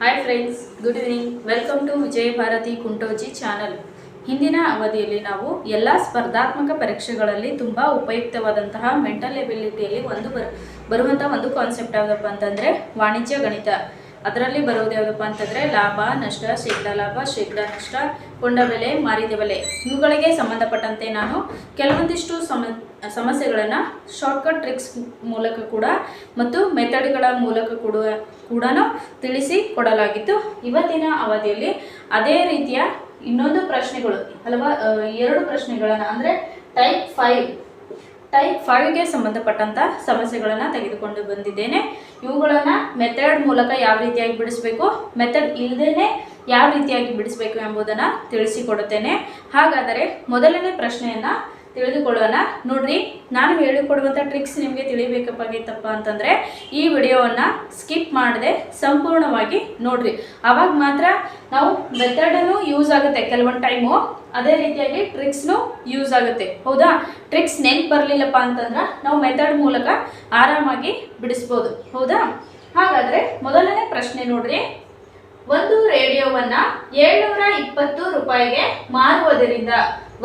Hi friends, good evening. Welcome to Vijaya Bharati Kuntoji channel. ಹಿಂದಿನ ಅವಧಿಯಲ್ಲಿ ನಾವು ಎಲ್ಲ ಸ್ಪರ್ಧಾತ್ಮಕ ಪರೀಕ್ಷೆಗಳಲ್ಲಿ ತುಂಬ ಉಪಯುಕ್ತವಾದಂತಹ ಮೆಂಟಲ್ ಎಬಿಲಿಟಿಯಲ್ಲಿ ಬರುವಂಥ ಒಂದು ಕಾನ್ಸೆಪ್ಟ್ ಯಾವುದಪ್ಪ ಅಂತಂದರೆ ವಾಣಿಜ್ಯ ಗಣಿತ. ಅದರಲ್ಲಿ ಬರೋದು ಯಾವುದಪ್ಪ ಅಂತಂದರೆ ಲಾಭ ನಷ್ಟ, ಶೇಕಡಾ ಲಾಭ, ಶೇಕಡಾ ನಷ್ಟ, ಕೊಂಡ ಬೆಲೆ, ಮಾರಿದ ಬೆಲೆ. ಇವುಗಳಿಗೆ ಸಂಬಂಧಪಟ್ಟಂತೆ ನಾನು ಕೆಲವೊಂದಿಷ್ಟು ಸಮಸ್ಯೆಗಳನ್ನು ಶಾರ್ಟ್ಕಟ್ ಟ್ರಿಕ್ಸ್ ಮೂಲಕ ಕೂಡ ಮತ್ತು ಮೆಥಡ್ಗಳ ಮೂಲಕ ಕೂಡ ತಿಳಿಸಿ ಕೊಡಲಾಗಿತ್ತು. ಇವತ್ತಿನ ಅವಧಿಯಲ್ಲಿ ಅದೇ ರೀತಿಯ ಇನ್ನೊಂದು ಪ್ರಶ್ನೆಗಳು ಎರಡು ಪ್ರಶ್ನೆಗಳನ್ನು ಅಂದರೆ ಟೈಪ್ 5ಗೆ ಸಂಬಂಧಪಟ್ಟಂಥ ಸಮಸ್ಯೆಗಳನ್ನು ತೆಗೆದುಕೊಂಡು ಬಂದಿದ್ದೇನೆ. ಇವುಗಳನ್ನು ಮೆಥಡ್ ಮೂಲಕ ಯಾವ ರೀತಿಯಾಗಿ ಬಿಡಿಸಬೇಕು, ಮೆಥಡ್ ಇಲ್ಲದೇ ಯಾವ ರೀತಿಯಾಗಿ ಬಿಡಿಸಬೇಕು ಎಂಬುದನ್ನು ತಿಳಿಸಿಕೊಡುತ್ತೇನೆ. ಹಾಗಾದರೆ ಮೊದಲನೇ ಪ್ರಶ್ನೆಯನ್ನು ತಿಳಿದುಕೊಳ್ಳೋಣ. ನೋಡ್ರಿ, ನಾನು ಹೇಳಿಕೊಡುವಂಥ ಟ್ರಿಕ್ಸ್ ನಿಮಗೆ ತಿಳಿಬೇಕಪ್ಪಾಗಿತ್ತಪ್ಪ ಅಂತಂದರೆ ಈ ವಿಡಿಯೋವನ್ನು ಸ್ಕಿಪ್ ಮಾಡದೆ ಸಂಪೂರ್ಣವಾಗಿ ನೋಡ್ರಿ. ಆವಾಗ ಮಾತ್ರ ನಾವು ಮೆಥಡನ್ನು ಯೂಸ್ ಆಗುತ್ತೆ ಕೆಲವೊಂದು ಟೈಮು, ಅದೇ ರೀತಿಯಾಗಿ ಟ್ರಿಕ್ಸ್ನು ಯೂಸ್ ಆಗುತ್ತೆ. ಹೌದಾ? ಟ್ರಿಕ್ಸ್ ನೆನ್ಪು ಬರಲಿಲ್ಲಪ್ಪ ಅಂತಂದ್ರೆ ನಾವು ಮೆಥಡ್ ಮೂಲಕ ಆರಾಮಾಗಿ ಬಿಡಿಸ್ಬೋದು. ಹೌದಾ? ಹಾಗಾದರೆ ಮೊದಲನೇ ಪ್ರಶ್ನೆ ನೋಡ್ರಿ. ಒಂದು ರೇಡಿಯೋವನ್ನು 720 ರೂಪಾಯಿಗೆ ಮಾರುವುದರಿಂದ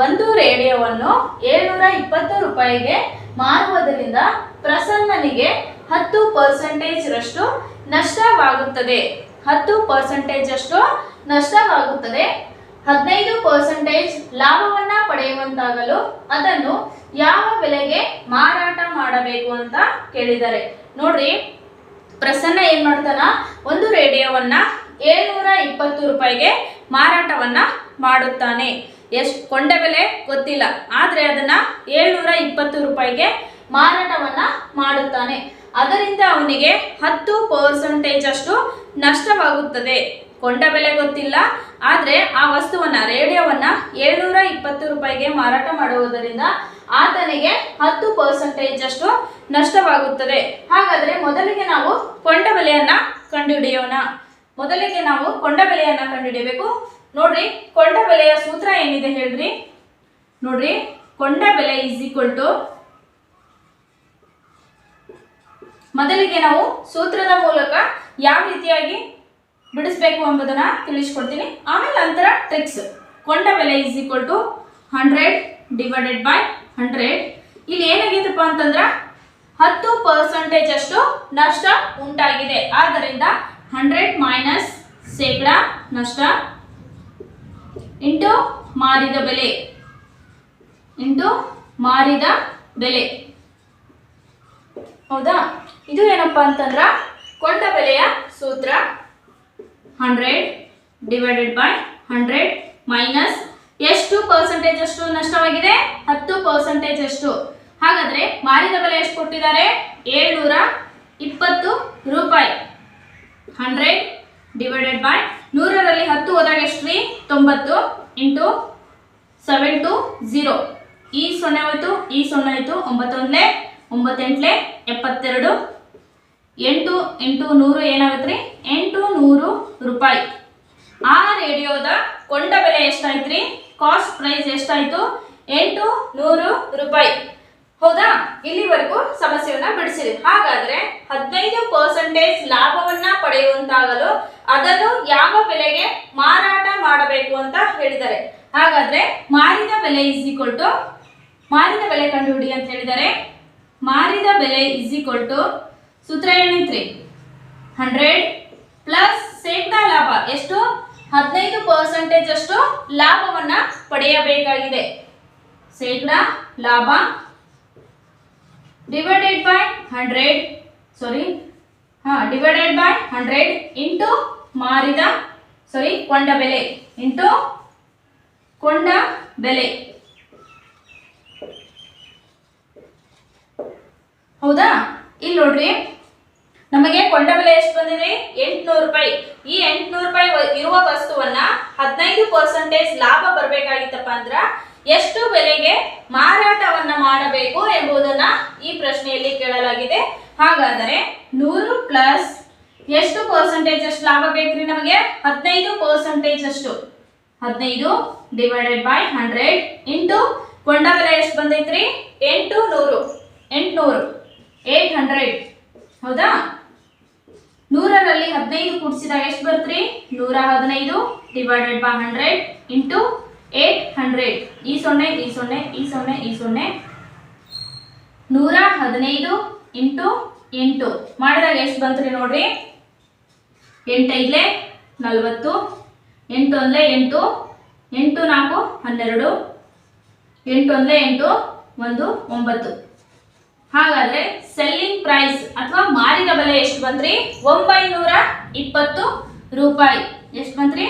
ಒಂದು ರೇಡಿಯೋವನ್ನು 720 ರೂಪಾಯಿಗೆ ಮಾರುವುದರಿಂದ ಪ್ರಸನ್ನನಿಗೆ 10% ರಷ್ಟು ನಷ್ಟವಾಗುತ್ತದೆ. 10% ಅಷ್ಟು ನಷ್ಟವಾಗುತ್ತದೆ. 15% ಲಾಭವನ್ನ ಪಡೆಯುವಂತಾಗಲು ಅದನ್ನು ಯಾವ ಬೆಲೆಗೆ ಮಾರಾಟ ಮಾಡಬೇಕು ಅಂತ ಕೇಳಿದ್ದಾರೆ. ನೋಡ್ರಿ, ಪ್ರಸನ್ನ ಏನ್ ಮಾಡ್ತಾನ, ಒಂದು ರೇಡಿಯೋವನ್ನ 720 ರೂಪಾಯಿಗೆ ಮಾರಾಟವನ್ನ ಮಾಡುತ್ತಾನೆ. ಎಷ್ಟು ಕೊಂಡ ಬೆಲೆ ಗೊತ್ತಿಲ್ಲ, ಆದ್ರೆ ಅದನ್ನ 720 ರೂಪಾಯಿಗೆ ಮಾರಾಟವನ್ನ ಮಾಡುತ್ತಾನೆ. ಅದರಿಂದ ಅವನಿಗೆ 10% ಅಷ್ಟು ನಷ್ಟವಾಗುತ್ತದೆ. ಕೊಂಡ ಬೆಲೆ ಗೊತ್ತಿಲ್ಲ, ಆದರೆ ಆ ವಸ್ತುವನ್ನ ರೇಡಿಯೋವನ್ನ 720 ರೂಪಾಯಿಗೆ ಮಾರಾಟ ಮಾಡುವುದರಿಂದ ಆತನಿಗೆ 10% ಅಷ್ಟು ನಷ್ಟವಾಗುತ್ತದೆ. ಹಾಗಾದ್ರೆ ಮೊದಲಿಗೆ ನಾವು ಕೊಂಡ ಬೆಲೆಯನ್ನ ಕಂಡುಹಿಡಿಯೋಣ. ಕಂಡುಹಿಡಿಯಬೇಕು. ನೋಡ್ರಿ, ಕೊಂಡ ಬೆಲೆಯ ಸೂತ್ರ ಏನಿದೆ ಹೇಳ್ರಿ. ನೋಡ್ರಿ, ಕೊಂಡ ಬೆಲೆ ಈಸ್ ಈಕ್ವಲ್ ಟು, ಮೊದಲಿಗೆ ನಾವು ಸೂತ್ರದ ಮೂಲಕ ಯಾವ ರೀತಿಯಾಗಿ ಬಿಡಿಸ್ಬೇಕು ಎಂಬುದನ್ನ ತಿಳಿಸ್ಕೊಡ್ತೀನಿ. ಆಮೇಲೆ ನಂತರ ಟ್ರಿಕ್ಸ್. ಕೊಂಡ ಬೆಲೆ is equal to 100 divided by 100. ಇಲ್ಲಿ ಏನಾಗಿತ್ತಪ್ಪ ಅಂತಂದ್ರೆ 10% ಅಷ್ಟು ನಷ್ಟ ಉಂಟಾಗಿದೆ. ಆದ್ದರಿಂದ 100 ಮೈನಸ್ ಶೇಕಡಾ ನಷ್ಟ ಇಂಟು ಮಾರಿದ ಬೆಲೆ. ಹೌದಾ? ಇದು ಏನಪ್ಪಾ ಅಂತಂದ್ರ ಕೊಂಡ ಬೆಲೆಯ ಸೂತ್ರ 100 ಡಿವೈಡೆಡ್ ಬೈ 100 ಮೈನಸ್ ಎಷ್ಟು ಪರ್ಸೆಂಟೇಜ್ ಅಷ್ಟು ನಷ್ಟವಾಗಿದೆ? 10% ಅಷ್ಟು. ಹಾಗಾದ್ರೆ ಮಾರಿದ ಬೆಲೆ ಎಷ್ಟು ಕೊಟ್ಟಿದ್ದಾರೆ? 720 ರೂಪಾಯಿ. 100 ಡಿವೈಡೆಡ್ ಬೈ 100ರಲ್ಲಿ 10 ಹೋದಾಗ ಎಷ್ಟು ರೀ? 90 ಇಂಟು 7 to 0. ಈ 0 ಹೋಯ್ತು, ಈ 0 ಆಯ್ತು. 9 1 9 8 72. 8 ಇಂಟು 100 ಏನಾಗುತ್ತೆ ರೀ? 800 ರೂಪಾಯಿ. ಆ ರೇಡಿಯೋದ ಕೊಂಡ ಬೆಲೆ ಎಷ್ಟಾಯ್ತು ರೀ? ಕಾಸ್ಟ್ ಪ್ರೈಸ್ ಎಷ್ಟಾಯ್ತು? 800 ರೂಪಾಯಿ. ಹೌದಾ? ಇಲ್ಲಿವರೆಗೂ ಸಮಸ್ಯೆಯನ್ನ ಬಿಡಿಸಿರಿ. ಹಾಗಾದ್ರೆ 15% ಲಾಭವನ್ನ ಪಡೆಯುವಂತಾಗಲು ಅದನ್ನು ಯಾವ ಬೆಲೆಗೆ ಮಾರಾಟ ಮಾಡಬೇಕು ಅಂತ ಹೇಳಿದ್ದಾರೆ. ಹಾಗಾದ್ರೆ ಮಾರಿದ ಬೆಲೆ ಈಸ್ ಈಕ್ವಲ್ ಟು, ಮಾರಿದ ಬೆಲೆ ಕಂಡುಹಿಡಿ ಅಂತ ಹೇಳಿದ್ದಾರೆ. ಮಾರಿದ ಬೆಲೆ ಈಸ್ ಈಕ್ವಲ್ ಟು ಸೂತ್ರ ಏನೈತ್ರಿ? 100 ಪ್ಲಸ್ ಶೇಕಡಾ ಲಾಭ ಎಷ್ಟು? 15% ಅಷ್ಟು ಲಾಭವನ್ನ ಪಡೆಯಬೇಕಾಗಿದೆ. ಶೇಕಡಾ ಲಾಭ ಡಿವೈಡೆಡ್ ಬೈ 100 ಇಂಟು ಕೊಂಡ ಬೆಲೆ. ಹೌದಾ? ಇಲ್ಲಿ ನೋಡ್ರಿ, ನಮಗೆ ಕೊಂಡ ಬೆಲೆ ಎಷ್ಟು ಬಂದಿದೆ? 800 ರೂಪಾಯಿ. ಈ 800 ರೂಪಾಯಿ ಇರುವ ವಸ್ತುವನ್ನ 15% ಲಾಭ ಬರಬೇಕಾಗಿತ್ತಪ್ಪ ಅಂದ್ರ ಎಷ್ಟು ಬೆಲೆಗೆ ಮಾರಾಟವನ್ನ ಮಾಡಬೇಕು ಎಂಬುದನ್ನ ಈ ಪ್ರಶ್ನೆಯಲ್ಲಿ ಕೇಳಲಾಗಿದೆ. ಹಾಗಾದರೆ 100 ಪ್ಲಸ್ ಎಷ್ಟು ಪರ್ಸೆಂಟೇಜ್ ಅಷ್ಟು ಲಾಭ ಬೇಕ್ರಿ ನಮಗೆ? 15% ಅಷ್ಟು. 15 ಡಿವೈಡೆಡ್ ಬೈ 100 ಇಂಟು ಕೊಂಡ ಬೆಲೆ ಎಷ್ಟು ಬಂದೈತ್ರಿ? 800. ಹೌದಾ? 100ರಲ್ಲಿ 15 ಕೂಡಿಸಿದಾಗ ಎಷ್ಟು ಬರ್ತ್ರಿ 115 ಡಿವೈಡೆಡ್ ಬೈ 100 ಇಂಟು 800 ಈ 0 ಈ 0 ಈ 0 ಈ 0 115 ಇಂಟು 8 ಮಾಡಿದಾಗ ಎಷ್ಟು ಬಂತ್ರಿ ನೋಡ್ರಿ 8 5 40 8 1 8 8 4 12 8 1 8 1 9 ಹಾಗಾದ್ರೆ ಸೆಲ್ಲಿಂಗ್ ಪ್ರೈಸ್ ಅಥವಾ ಮಾರಿದ ಬೆಲೆ ಎಷ್ಟು ಬಂತ್ರಿ 920 ರೂಪಾಯಿ. ಎಷ್ಟು ಬಂತ್ರಿ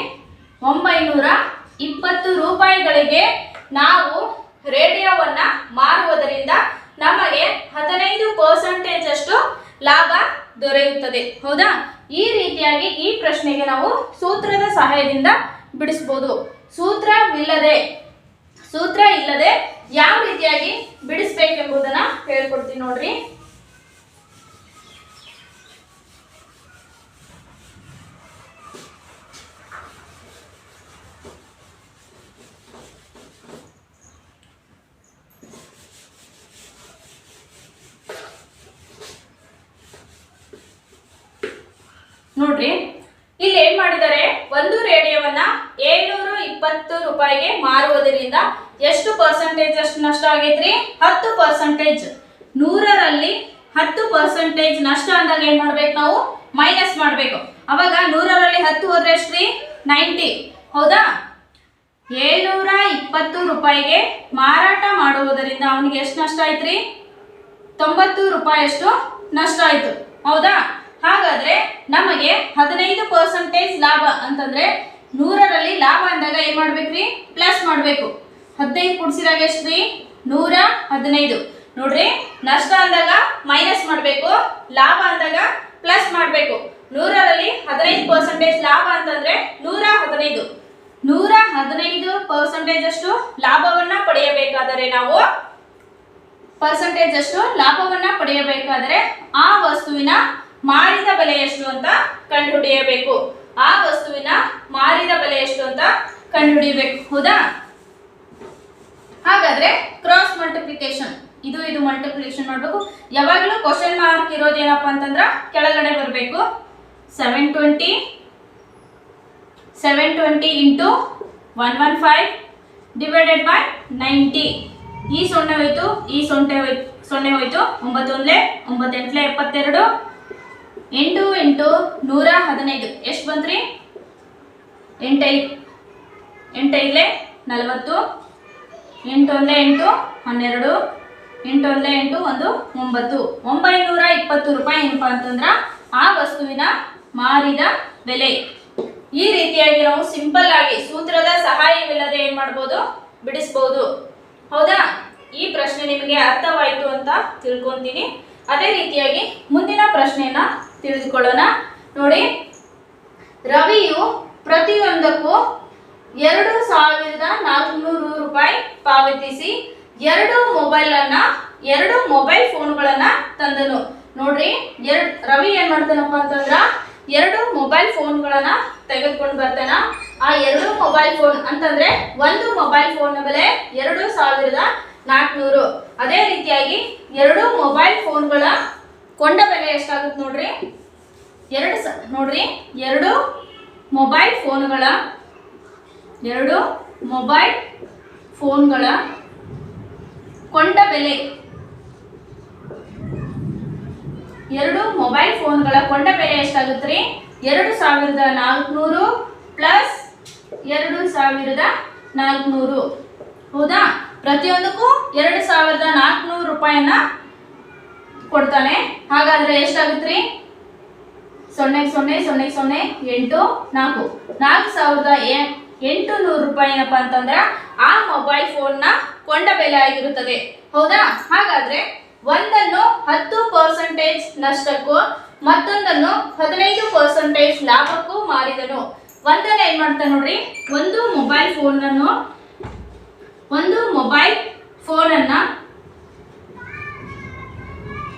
920 ರೂಪಾಯಿಗಳಿಗೆ ನಾವು ರೇಡಿಯೋವನ್ನ ಮಾರುವುದರಿಂದ ನಮಗೆ 15% ಅಷ್ಟು ಲಾಭ ದೊರೆಯುತ್ತದೆ. ಹೌದಾ? ಈ ರೀತಿಯಾಗಿ ಈ ಪ್ರಶ್ನೆಗೆ ನಾವು ಸೂತ್ರದ ಸಹಾಯದಿಂದ ಬಿಡಿಸಬಹುದು. ಸೂತ್ರ ಇಲ್ಲದೆ ಯಾವ ರೀತಿಯಾಗಿ ಬಿಡಿಸಬೇಕೆಂಬುದನ್ನ ಹೇಳ್ಕೊಡ್ತೀನಿ ನೋಡ್ರಿ. ನೋಡ್ರಿ ಇಲ್ಲಿ ಏನ್ ಮಾಡಿದ್ದಾರೆ, ಒಂದು ರೇಡಿಯೋವನ್ನ 720 ರೂಪಾಯಿಗೆ ಮಾರುವುದರಿಂದ ಎಷ್ಟು ಪರ್ಸೆಂಟೇಜ್ ಅಷ್ಟು ನಷ್ಟ ಆಗೈತ್ರಿ 10%. 100ರಲ್ಲಿ 10% ನಷ್ಟ ಅಂದಾಗ ಏನ್ ಮಾಡ್ಬೇಕು, ನಾವು ಮೈನಸ್ ಮಾಡ್ಬೇಕು. ಅವಾಗ 100ರಲ್ಲಿ 10 ಹೋದ್ರೆ ಎಷ್ಟ್ರಿ 90. ಹೌದಾ? 720 ರೂಪಾಯಿಗೆ ಮಾರಾಟ ಮಾಡುವುದರಿಂದ ಅವನಿಗೆ ಎಷ್ಟು ನಷ್ಟ ಆಯ್ತ್ರಿ 90 ರೂಪಾಯಿ ಅಷ್ಟು ನಷ್ಟ ಆಯ್ತು. ಹೌದಾ? ಹಾಗಾದ್ರೆ ನಮಗೆ 15% ಲಾಭ ಅಂತಂದ್ರೆ 100ರಲ್ಲಿ ಲಾಭ ಅಂದಾಗ ಏನ್ ಮಾಡ್ಬೇಕ್ರಿ ಪ್ಲಸ್ ಮಾಡ್ಬೇಕು. 15 ಕೂಡಿಸಿದಾಗ ಎಷ್ಟ್ರಿ 115. ನೋಡ್ರಿ, ನಷ್ಟ ಅಂದಾಗ ಮೈನಸ್ ಮಾಡ್ಬೇಕು, ಲಾಭ ಅಂದಾಗ ಪ್ಲಸ್ ಮಾಡ್ಬೇಕು. 100ರಲ್ಲಿ 15% ಲಾಭ ಅಂತಂದ್ರೆ 115. 115% ಅಷ್ಟು ಲಾಭವನ್ನ ಪಡೆಯಬೇಕಾದರೆ ನಾವು ಆ ವಸ್ತುವಿನ ಮಾರಿದ ಬೆಲೆ ಎಷ್ಟು ಅಂತ ಕಂಡುಹಿಡಿಯಬೇಕು. ಹೌದಾ? ಹಾಗಾದ್ರೆ ಕ್ರಾಸ್ ಮಲ್ಟಿಪ್ಲಿಕೇಶನ್, ಇದು ಮಲ್ಟಿಪ್ಲಿಕೇಶನ್ ಮಾಡಬೇಕು. ಯಾವಾಗಲೂ ಕ್ವಶನ್ ಮಾರ್ಕ್ ಇರೋದೇನಪ್ಪ ಅಂತಂದ್ರ ಕೆಳಗಡೆ ಬರಬೇಕು. 720 ಇಂಟು 115 ಡಿವೈಡೆಡ್ ಬೈ 90. ಈ 0 ಹೋಯ್ತು, ಈ 0 ಹೋಯ್ತು. 9 1 9 8 72 8 ಇಂಟು 115 ಎಷ್ಟು ಬಂತ್ರಿ 8 5 8 5 40 8 1 8 12 8 1 8 1 9 920 ರೂಪಾಯಿ ಏನಪ್ಪ ಅಂತಂದ್ರ ಆ ವಸ್ತುವಿನ ಮಾರಿದ ಬೆಲೆ. ಈ ರೀತಿಯಾಗಿ ನಾವು ಸಿಂಪಲ್ ಆಗಿ ಸೂತ್ರದ ಸಹಾಯವಿಲ್ಲದೆ ಏನ್ ಮಾಡಬಹುದು, ಬಿಡಿಸಬಹುದು. ಹೌದಾ? ಈ ಪ್ರಶ್ನೆ ನಿಮಗೆ ಅರ್ಥವಾಯಿತು ಅಂತ ತಿಳ್ಕೊಂತೀನಿ. ಅದೇ ರೀತಿಯಾಗಿ ಮುಂದಿನ ಪ್ರಶ್ನೆಯನ್ನ ತಿಳಿದುಕೊಳ್ಳೋಣ. ನೋಡಿ, ರವಿಯು ಪ್ರತಿಯೊಂದಕ್ಕೂ 2400 ರೂಪಾಯಿ ಪಾವತಿಸಿ 2 ಮೊಬೈಲ್ ಫೋನ್ಗಳನ್ನ ತಂದನು. ನೋಡ್ರಿ, ರವಿ ಏನ್ ಮಾಡ್ತಾನಪ್ಪ ಅಂತಂದ್ರ 2 ಮೊಬೈಲ್ ಫೋನ್ಗಳನ್ನ ತೆಗೆದುಕೊಂಡು ಬರ್ತಾನ. ಆ 2 ಮೊಬೈಲ್ ಫೋನ್ ಅಂತಂದ್ರೆ ಒಂದು ಮೊಬೈಲ್ ಫೋನ್ ಬೆಲೆ 2400. ಅದೇ ರೀತಿಯಾಗಿ 2 ಮೊಬೈಲ್ ಫೋನ್ಗಳ ಕೊಂಡ ಬೆಲೆ ಎಷ್ಟಾಗುತ್ತೆ ನೋಡ್ರಿ. 2 ಮೊಬೈಲ್ ಫೋನ್ಗಳ ಕೊಂಡ ಬೆಲೆ 2 ಮೊಬೈಲ್ ಫೋನ್ಗಳ ಕೊಂಡ ಬೆಲೆ ಎಷ್ಟಾಗುತ್ತೆ? 2400 ಪ್ಲಸ್ 2400. ಹೌದಾ? ಪ್ರತಿಯೊಂದಕ್ಕೂ 2400 ರೂಪಾಯಿಯನ್ನ ಕೊಡ್ತಾನೆ. ಹಾಗಾದ್ರೆ ಎಷ್ಟಾಗುತ್ತೆ? 0 0 0 0 8 4 4800 ರೂಪಾಯಿ ಏನಪ್ಪ ಅಂತಂದ್ರ ಆ ಮೊಬೈಲ್ ಫೋನ್ ನ ಕೊಂಡ ಬೆಲೆ ಆಗಿರುತ್ತದೆ. ಹೌದಾ? ಹಾಗಾದ್ರೆ ಒಂದನ್ನು 10% ನಷ್ಟಕ್ಕೂ ಮತ್ತೊಂದನ್ನು 15% ಲಾಭಕ್ಕೂ ಮಾರಿದನು. ಒಂದನ್ನ ಏನ್ ಮಾಡ್ತಾನೆ ನೋಡ್ರಿ, ಒಂದು ಮೊಬೈಲ್ ಫೋನ್ ಅನ್ನ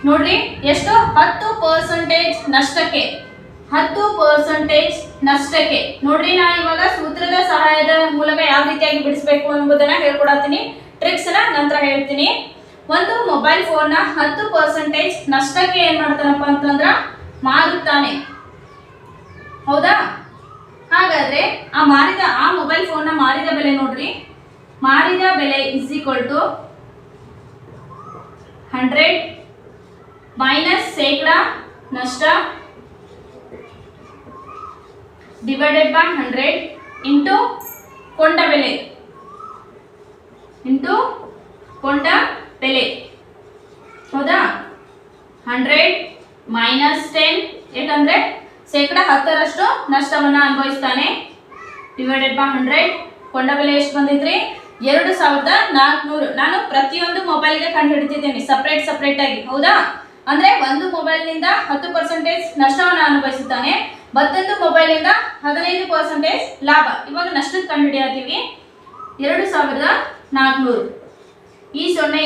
ನೋಡ್ರಿ ಎಷ್ಟು 10% ನಷ್ಟಕ್ಕೆ. 10% ನಷ್ಟಕ್ಕೆ ನೋಡ್ರಿ. ನಾನು ಇವಾಗ ಸೂತ್ರದ ಸಹಾಯದ ಮೂಲಕ ಯಾವ ರೀತಿಯಾಗಿ ಬಿಡಿಸಬೇಕು ಎಂಬುದನ್ನ ಹೇಳ್ಕೊಡತ್ತೀನಿ. ಟ್ರಿಕ್ಸ್ ನ ನಂತರ ಹೇಳ್ತೀನಿ. ಒಂದು ಮೊಬೈಲ್ ಫೋನ್ ನ 10% ನಷ್ಟಕ್ಕೆ ಏನ್ ಮಾಡ್ತಾನಪ್ಪ ಅಂತಂದ್ರ ಮಾರುತ್ತಾನೆ. ಹೌದಾ? ಹಾಗಾದ್ರೆ ಆ ಮೊಬೈಲ್ ಫೋನ್ನ ಮಾರಿದ ಬೆಲೆ ನೋಡ್ರಿ, ಮಾರಿದ ಬೆಲೆ ಇಸ್ ಈಕ್ವಲ್ ಟು 100 ಮೈನಸ್ ಶೇಕಡ ನಷ್ಟ ಡಿವೈಡೆಡ್ ಬೈ 100 ಇಂಟು ಕೊಂಡ ಬೆಲೆ ಹೌದಾ? 100 ಮೈನಸ್ 10, ಯಾಕಂದ್ರೆ ಶೇಕಡ 10ರಷ್ಟು ನಷ್ಟವನ್ನು ಅನುಭವಿಸ್ತಾನೆ, ಡಿವೈಡೆಡ್ ಬೈ 100. ಕೊಂಡ ಬೆಲೆ ಎಷ್ಟು ಬಂದೈತ್ರಿ? 2400. ನಾನು ಪ್ರತಿಯೊಂದು ಮೊಬೈಲ್ಗೆ ಕಂಡು ಹಿಡಿತಿದ್ದೇನೆ ಸಪ್ರೇಟ್ ಆಗಿ, ಹೌದಾ? ಅಂದ್ರೆ ಒಂದು ಮೊಬೈಲ್ನಿಂದ 10% ನಷ್ಟವನ್ನು ಅನುಭವಿಸುತ್ತಾನೆ, ಮತ್ತೊಂದು ಮೊಬೈಲ್ನಿಂದ 15% ಲಾಭ. ಇವಾಗ ನಷ್ಟಕ್ಕೆ ಕಂಡು ಹಿಡಿಯತ್ತೀವಿ. 2400 ಈ 0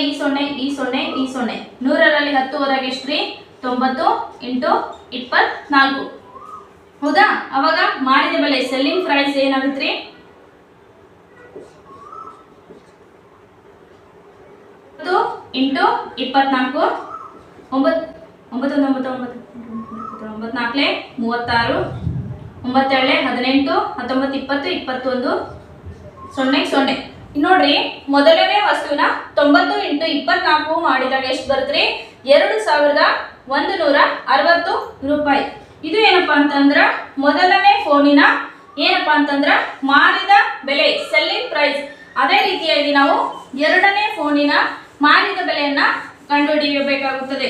100ರಲ್ಲಿ 10 ಹೋದಾಗ ಎಷ್ಟ್ರಿ? 90 ಇಂಟು 24. ಹೌದಾ? ಅವಾಗ ಮಾರಿದ ಬೆಲೆ ಸೆಲ್ಲಿಂಗ್ ಪ್ರೈಸ್ ಏನಾಗುತ್ತೆ? 10 ಇಂಟು 24 9 9 9 9 9 4 36 9 7 18 19 20 21 0 ನೋಡ್ರಿ, ಮೊದಲನೇ ವಸ್ತುವಿನ 90 ಇಂಟು 24 ಮಾಡಿದಾಗ ಎಷ್ಟು ಬರುತ್ತೆ? 2160 ರೂಪಾಯಿ. ಇದು ಏನಪ್ಪಾ ಅಂತಂದ್ರ ಮೊದಲನೇ ಫೋನಿನ ಏನಪ್ಪಾ ಅಂತಂದ್ರ ಮಾರಿದ ಬೆಲೆ, ಸೆಲ್ಲಿಂಗ್ ಪ್ರೈಸ್. ಅದೇ ರೀತಿಯಾಗಿ ನಾವು ಎರಡನೇ ಫೋನಿನ ಮಾರಿದ ಬೆಲೆಯನ್ನ ಕಂಡುಹಿಡಿಯಬೇಕಾಗುತ್ತದೆ.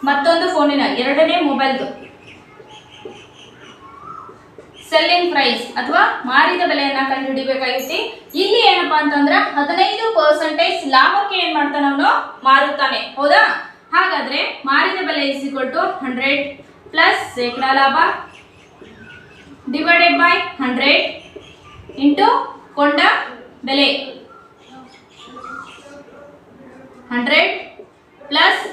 ಮತ್ತೊಂದು ಫೋನಿನ ಎರಡನೇ ಮೊಬೈಲ್ದು ಸೆಲ್ಲಿಂಗ್ ಪ್ರೈಸ್ ಅಥವಾ ಮಾರಿದ ಬೆಲೆಯನ್ನ ಕಂಡುಹಿಡಿಯಬೇಕಾಗಿತ್ತು. ಇಲ್ಲಿ ಏನಪ್ಪಾ ಅಂತಂದ್ರ 15% ಲಾಭಕ್ಕೆ ಏನ್ ಮಾಡ್ತಾನೆ ಅವನು? ಮಾರುತ್ತಾನೆ, ಹೌದಾ? ಹಾಗಾದ್ರೆ ಮಾರಿದ ಬೆಲೆ ಇಸ್ ಈಕ್ವಲ್ ಟು 100 ಪ್ಲಸ್ ಶೇಕಡ ಲಾಭ ಡಿವೈಡೆಡ್ ಬೈ 100 ಇಂಟು ಕೊಂಡ ಬೆಲೆ. 100 ಪ್ಲಸ್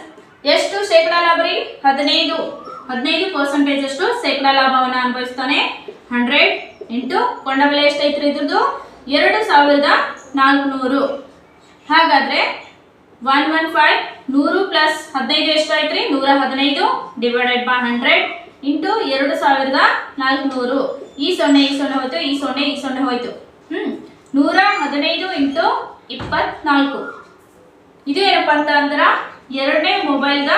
ಎಷ್ಟು ಶೇಕಡ ಲಾಭ ರೀ? 15% ಅಷ್ಟು ಶೇಕಡ ಲಾಭವನ್ನು ಅನುಭವಿಸ್ತಾನೆ. 100 ಇಂಟು ಕೊಂಡ ಬೆಲೆ ಎಷ್ಟೈತ್ರಿ ಇದ್ರದ್ದು? 2400. ಹಾಗಾದ್ರೆ 115 100 ಪ್ಲಸ್ 15 ಎಷ್ಟಾಯ್ತ್ರಿ? 115 divided by 100 into 2400. ಈ 0 ಹೋಯ್ತು, ಈ 0 ಹೋಯ್ತು. 115 ಇಂಟು 24. ಇದು ಏನಪ್ಪಾ ಅಂತ ಅಂದ್ರ ಎರಡನೇ ಮೊಬೈಲ್ದ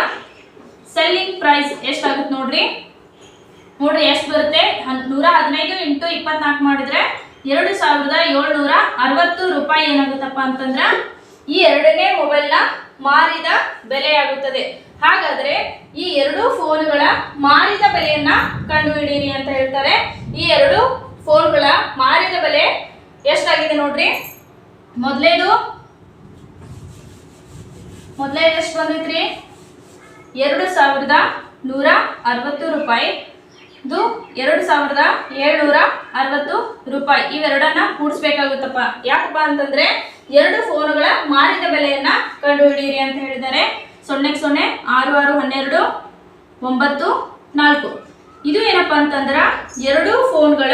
ಸೆಲ್ಲಿಂಗ್ ಪ್ರೈಸ್ ಎಷ್ಟಾಗುತ್ತೆ ನೋಡ್ರಿ ಎಷ್ಟು ಬರುತ್ತೆ? 115 ಇಂಟು 24 ಮಾಡಿದ್ರೆ 2760 ರೂಪಾಯಿ ಏನಾಗುತ್ತಪ್ಪ ಅಂತಂದ್ರ ಈ ಎರಡನೇ ಮೊಬೈಲ್ನ ಮಾರಿದ ಬೆಲೆ ಆಗುತ್ತದೆ. ಹಾಗಾದ್ರೆ ಈ ಎರಡು ಫೋನ್ಗಳ ಮಾರಿದ ಬೆಲೆಯನ್ನ ಕಂಡುಹಿಡಿಯಿರಿ ಅಂತ ಹೇಳ್ತಾರೆ. ಈ ಎರಡು ಫೋನ್ಗಳ ಮಾರಿದ ಬೆಲೆ ಎಷ್ಟಾಗಿದೆ ನೋಡ್ರಿ. ಮೊದಲೇದು ಎಷ್ಟು ಬಂದೈತ್ರಿ? 2160 ರೂಪಾಯಿ. ಇದು 2760 ರೂಪಾಯಿ. ಇವೆರಡನ್ನ ಕೂಡಿಸ್ಬೇಕಾಗುತ್ತಪ್ಪ. ಯಾಕಪ್ಪ ಅಂತಂದ್ರೆ ಎರಡು ಫೋನ್ಗಳ ಮಾರಿದ ಬೆಲೆಯನ್ನ ಕಂಡುಹಿಡಿಯಿರಿ ಅಂತ ಹೇಳಿದ್ದಾರೆ. 0 0 6 6 12 9 4. ಇದು ಏನಪ್ಪಾ ಅಂತಂದ್ರ ಎರಡು ಫೋನ್ಗಳ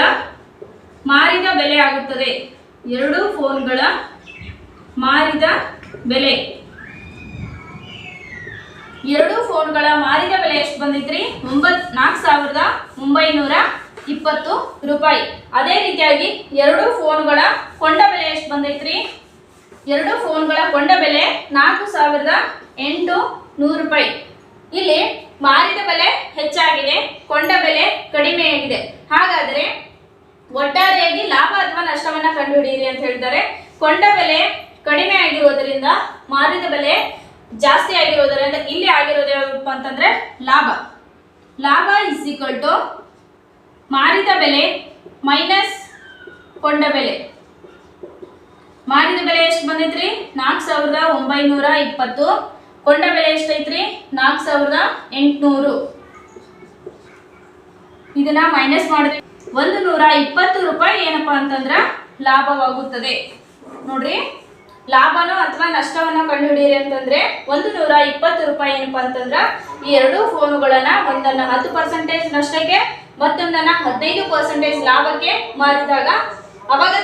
ಮಾರಿದ ಬೆಲೆ ಆಗುತ್ತದೆ. ಎರಡು ಫೋನ್ಗಳ ಮಾರಿದ ಬೆಲೆ. ಎರಡು ಫೋನ್ಗಳ ಮಾರಿದ ಬೆಲೆ ಎಷ್ಟು ಬಂದಿತ್ರಿ? 4920 ರೂಪಾಯಿ. ಅದೇ ರೀತಿಯಾಗಿ ಎರಡು ಫೋನ್ಗಳ ಕೊಂಡ ಬೆಲೆ ಎಷ್ಟು ಬಂದೈತ್ರಿ? ಎರಡು ಫೋನ್ಗಳ ಕೊಂಡ ಬೆಲೆ 4800 ರೂಪಾಯಿ. ಇಲ್ಲಿ ಮಾರಿದ ಬೆಲೆ ಹೆಚ್ಚಾಗಿದೆ, ಕೊಂಡ ಬೆಲೆ ಕಡಿಮೆಯಾಗಿದೆ. ಹಾಗಾದರೆ ಒಟ್ಟಾರೆಯಾಗಿ ಲಾಭ ಅಥವಾ ನಷ್ಟವನ್ನ ಕಂಡುಹಿಡಿಯಿರಿ ಅಂತ ಹೇಳ್ತಾರೆ. ಕೊಂಡ ಬೆಲೆ ಕಡಿಮೆ ಆಗಿರೋದರಿಂದ ಮಾರಿದ ಬೆಲೆ ಜಾಸ್ತಿ ಆಗಿರೋದರಿಂದ ಇಲ್ಲಿ ಆಗಿರೋದು ಯಾವಪ್ಪ ಅಂತಂದ್ರೆ ಲಾಭ ಇಸ್ ಈಕ್ವಲ್ ಟು ಮಾರಿದ ಬೆಲೆ ಮೈನಸ್ ಕೊಂಡ ಬೆಲೆ. ಮಾರಿದ ಬೆಲೆ ಎಷ್ಟು ಬಂದೈತ್ರಿ? 4920. ಕೊಂಡ ಬೆಲೆ ಎಷ್ಟೈತ್ರಿ? 4800. ಇದನ್ನ ಮೈನಸ್ ಮಾಡಿದ್ರೆ 120 ರೂಪಾಯಿ ಏನಪ್ಪಾ ಅಂತಂದ್ರ ಲಾಭವಾಗುತ್ತದೆ. ನೋಡ್ರಿ, ಲಾಭನೋ ಅಥವಾ ನಷ್ಟವನ್ನ ಕಂಡುಹಿಡಿಯಿರಿ ಅಂತಂದ್ರೆ 120 ರೂಪಾಯಿ ಏನಪ್ಪಾ ಅಂತಂದ್ರ ಈ ಎರಡು ಫೋನುಗಳನ್ನ ಒಂದನ್ನ 10% ನಷ್ಟಕ್ಕೆ ಮತ್ತೊಂದನ್ನ 15% ಲಾಭಕ್ಕೆ ಮಾರಿದಾಗ ಅವಾಗ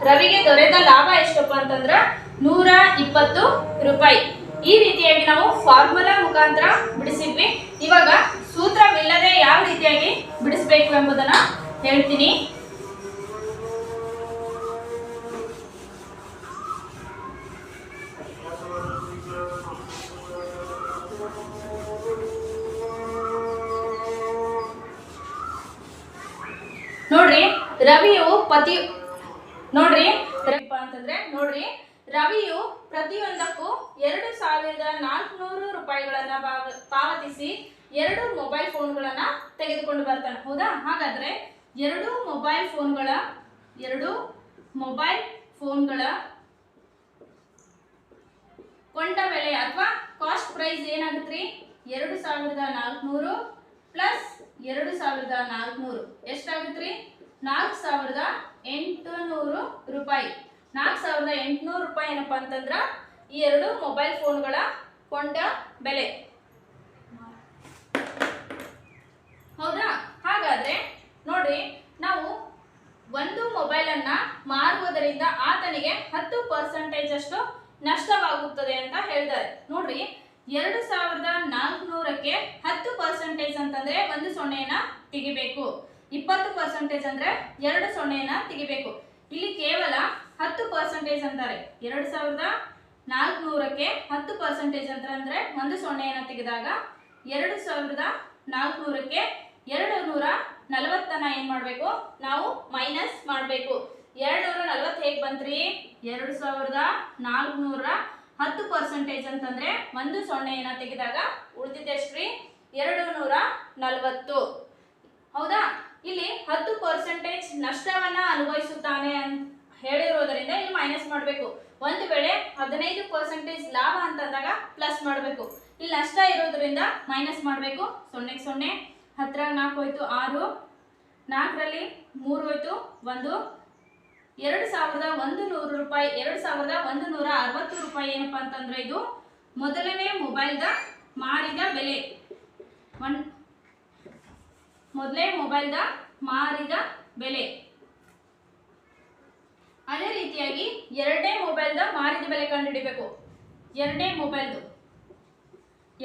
ರವಿಗೆ ದೊರೆತ ಲಾಭ ಎಷ್ಟಪ್ಪ ಅಂತಂದ್ರ 120 ರೂಪಾಯಿ. ಈ ರೀತಿಯಾಗಿ ನಾವು ಫಾರ್ಮುಲಾ ಮುಖಾಂತರ ಬಿಡಿಸಿದ್ವಿ. ಇವಾಗ ಸೂತ್ರವಿಲ್ಲದೆ ಯಾವ ರೀತಿ ರೀತಿಯಾಗಿ ಬಿಡಿಸಬೇಕು ಎಂಬುದನ್ನು ಹೇಳ್ತೀನಿ. ನೋಡ್ರಿ ರವಿಯು ರವಿಯು ಪ್ರತಿಯೊಂದಕ್ಕೂ 2400 ರೂಪಾಯಿಗಳನ್ನ ಪಾವತಿಸಿ 2 ಮೊಬೈಲ್ ಫೋನ್ಗಳನ್ನ ತೆಗೆದುಕೊಂಡು ಬರ್ತಾನೆ. ಹೌದಾ? ಹಾಗಾದ್ರೆ 2 ಮೊಬೈಲ್ ಫೋನ್ಗಳ ಕೊಂಡ ಬೆಲೆ ಅಥವಾ ಕಾಸ್ಟ್ ಪ್ರೈಸ್ ಏನಾಗುತ್ತೆ? 2400 ಪ್ಲಸ್ 2400 ಎಷ್ಟಾಗುತ್ತೆ? 4800 ರೂಪಾಯಿ. 4800 ರೂಪಾಯಿ ಏನಪ್ಪಾ ಅಂತಂದ್ರ ಈ 2 ಮೊಬೈಲ್ ಫೋನ್ಗಳ ಕೊಂಡ ಬೆಲೆ. ಹೌದಾ? ಹಾಗಾದ್ರೆ ನೋಡ್ರಿ, ನಾವು ಒಂದು ಮೊಬೈಲ್ ಅನ್ನ ಮಾರುವುದರಿಂದ ಆತನಿಗೆ 10% ಅಷ್ಟು ನಷ್ಟವಾಗುತ್ತದೆ ಅಂತ ಹೇಳಿದ್ದಾರೆ. ನೋಡ್ರಿ, 2400ಕ್ಕೆ 10% ಅಂತಂದ್ರೆ ಒಂದು ಸೊನ್ನೆಯನ್ನ ತೆಗಿಬೇಕು. 20% ಅಂದ್ರೆ 2 ಸೊನ್ನೆಯನ್ನ ತೆಗಿಬೇಕು. ಇಲ್ಲಿ ಕೇವಲ 10% ಅಂತಾರೆ. 2400ಕ್ಕೆ 10% ಅಂತಂದ್ರೆ ಒಂದು ಸೊನ್ನೆಯನ್ನ ತೆಗೆದಾಗ 2400ಕ್ಕೆ 240 ಏನ್ ಮಾಡ್ಬೇಕು? ನಾವು ಮೈನಸ್ ಮಾಡ್ಬೇಕು. 240 ಹೇಗ್ ಬಂತ್ರಿ? 2400ರ 10% ಅಂತಂದ್ರೆ ಒಂದು ಸೊನ್ನೆಯನ್ನ ತೆಗೆದಾಗ ಉಳಿದಿದ್ದೆಷ್ಟ್ರಿ? 240. ಹೌದಾ? ಇಲ್ಲಿ 10% ನಷ್ಟವನ್ನ ಅನುಭವಿಸುತ್ತಾನೆ ಅಂತ ಹೇಳಿರೋದರಿಂದ ಇಲ್ಲಿ ಮೈನಸ್ ಮಾಡಬೇಕು. ಒಂದು ವೇಳೆ 15% ಲಾಭ ಅಂತಂದಾಗ ಪ್ಲಸ್ ಮಾಡಬೇಕು. ಇಲ್ಲಿ ನಷ್ಟ ಇರೋದ್ರಿಂದ ಮೈನಸ್ ಮಾಡಬೇಕು. 0 0 10 4 ಹೋಯ್ತು 6, 4ರಲ್ಲಿ 3 ಹೋಯ್ತು 1, 2100 ರೂಪಾಯಿ. 2160 ರೂಪಾಯಿ ಏನಪ್ಪಾ ಅಂತಂದ್ರೆ ಇದು ಮೊದಲನೇ ಮೊಬೈಲ್ದ ಮಾರಿದ ಬೆಲೆ. ಮೊದಲೇ ಮೊಬೈಲ್ದ ಮಾರಿದ ಬೆಲೆ. ಅದೇ ರೀತಿಯಾಗಿ ಎರಡನೇ ಮೊಬೈಲ್ದ ಮಾರಿದ ಬೆಲೆ ಕಂಡುಹಿಡಿಬೇಕು.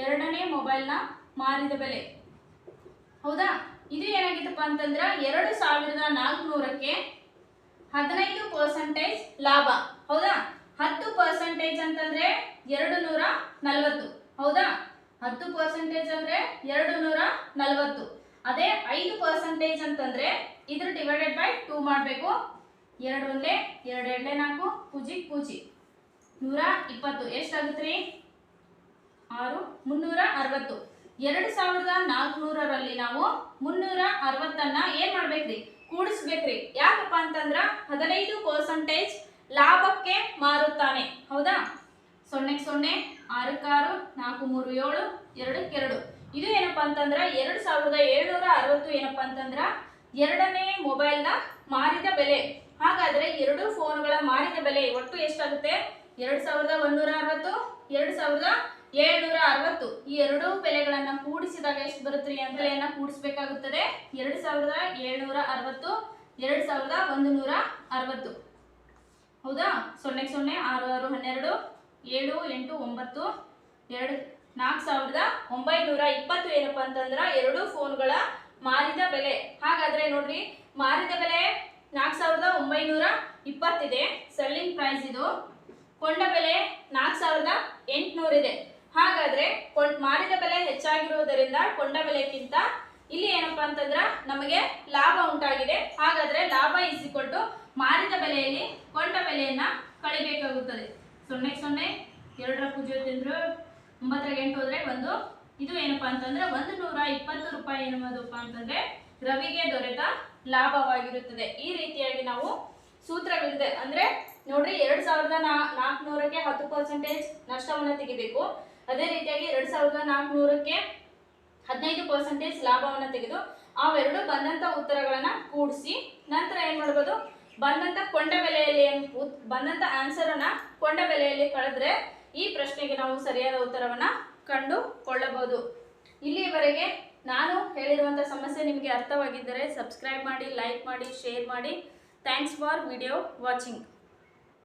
ಎರಡನೇ ಮೊಬೈಲ್ನ ಮಾರಿದ ಬೆಲೆ. ಹೌದಾ? ಇದು ಏನಾಗಿತ್ತಪ್ಪ ಅಂತಂದ್ರ 2400ಕ್ಕೆ 15% ಲಾಭ. ಹೌದಾ? 10% ಅಂತಂದ್ರೆ 240. ಹೌದಾ? 10% ಅಂದ್ರೆ 240. ಅದೇ 5% ಅಂತಂದ್ರೆ ಇದ್ರ ಡಿವೈಡೆಡ್ ಬೈ 2 ಮಾಡಬೇಕು. 2 1 2 2 4 ಪೂಜಿ 120 ಎಷ್ಟಾಗುತ್ತೆ? 6 360. 2400ರಲ್ಲಿ ನಾವು 360 ಏನ್ ಮಾಡ್ಬೇಕ್ರಿ? ಕೂಡಿಸ್ಬೇಕ್ರಿ. ಯಾಕಪ್ಪ ಅಂತಂದ್ರ 15% ಲಾಭಕ್ಕೆ ಮಾರುತ್ತಾನೆ. ಹೌದಾ? 0 0 6 6 4 3 7 2 2. ಇದು ಏನಪ್ಪಾ ಅಂತಂದ್ರ 2760 ಏನಪ್ಪಾ ಅಂತಂದ್ರ ಎರಡನೇ ಮೊಬೈಲ್ನ ಮಾರಿದ ಬೆಲೆ. ಹಾಗಾದ್ರೆ 2 ಫೋನ್ಗಳ ಮಾರಿದ ಬೆಲೆ ಒಟ್ಟು ಎಷ್ಟಾಗುತ್ತೆ? 2160 2760. ಈ ಎರಡೂ ಬೆಲೆಗಳನ್ನ ಕೂಡಿಸಿದಾಗ ಎಷ್ಟು ಬರುತ್ತೆ ಅಂತ ಬೆಲೆಯನ್ನ ಕೂಡಿಸಬೇಕಾಗುತ್ತದೆ. 2760 2160. ಹೌದಾ? 0 0 6 6 12 7 8 9 2 4920 ಏನಪ್ಪಾ ಅಂತಂದ್ರ 2 ಫೋನ್ಗಳ ಮಾರಿದ ಬೆಲೆ. ಹಾಗಾದ್ರೆ ನೋಡ್ರಿ, ಮಾರಿದ ಬೆಲೆ 4920 ಇದೆ ಸೆಲ್ಲಿಂಗ್ ಪ್ರೈಸ್. ಇದು ಕೊಂಡ ಬೆಲೆ 4800 ಇದೆ. ಹಾಗಾದ್ರೆ ಮಾರಿದ ಬೆಲೆ ಹೆಚ್ಚಾಗಿರುವುದರಿಂದ ಕೊಂಡ ಬೆಲೆಗಿಂತ ಇಲ್ಲಿ ಏನಪ್ಪಾ ಅಂತಂದ್ರ ನಮಗೆ ಲಾಭ ಉಂಟಾಗಿದೆ. ಹಾಗಾದ್ರೆ ಲಾಭ = ಮಾರಿದ ಬೆಲೆಯಲ್ಲಿ ಕೊಂಡ ಬೆಲೆಯನ್ನ ಕಳಿಬೇಕಾಗುತ್ತದೆ. 0 0 2ರ ಪೂಜೆ ತಿಂದ್ರು 9ರ 8 ಹೋದ್ರೆ 1. ಇದು ಏನಪ್ಪಾ ಅಂತಂದ್ರೆ 120 ರೂಪಾಯಿ ಎನ್ನುವುದಪ್ಪ ಅಂತಂದ್ರೆ ರವಿಗೆ ದೊರೆತ ಲಾಭವಾಗಿರುತ್ತದೆ. ಈ ರೀತಿಯಾಗಿ ನಾವು ಸೂತ್ರಗಳಿದೆ. ಅಂದ್ರೆ ನೋಡ್ರಿ, 2400ಕ್ಕೆ 10% ನಷ್ಟವನ್ನು ತೆಗಿಬೇಕು. ಅದೇ ರೀತಿಯಾಗಿ 2400ಕ್ಕೆ 15% ಲಾಭವನ್ನು ತೆಗೆದು ಅವೆರಡು ಬಂದಂತ ಉತ್ತರಗಳನ್ನ ಕೂಡಿಸಿ ನಂತರ ಏನ್ ಮಾಡಬಹುದು? ಬಂದಂತ ಕೊಂಡ ಬೆಲೆಯಲ್ಲಿ ಬಂದಂತ ಆನ್ಸರ್ ಅನ್ನ ಕೊಂಡ ಬೆಲೆಯಲ್ಲಿ ಕಳೆದ್ರೆ ಈ ಪ್ರಶ್ನೆಗೆ ನಾವು ಸರಿಯಾದ ಉತ್ತರವನ್ನ ಕಂಡುಕೊಳ್ಳಬಹುದು. ಇಲ್ಲಿಯವರೆಗೆ ನಾನು ಹೇಳಿರುವಂತ ಸಮಸ್ಯೆ ನಿಮಗೆ ಅರ್ಥವಾಗಿದ್ದರೆ ಸಬ್ಸ್ಕ್ರೈಬ್ ಮಾಡಿ, ಲೈಕ್ ಮಾಡಿ, ಶೇರ್ ಮಾಡಿ. Thanks for video watching.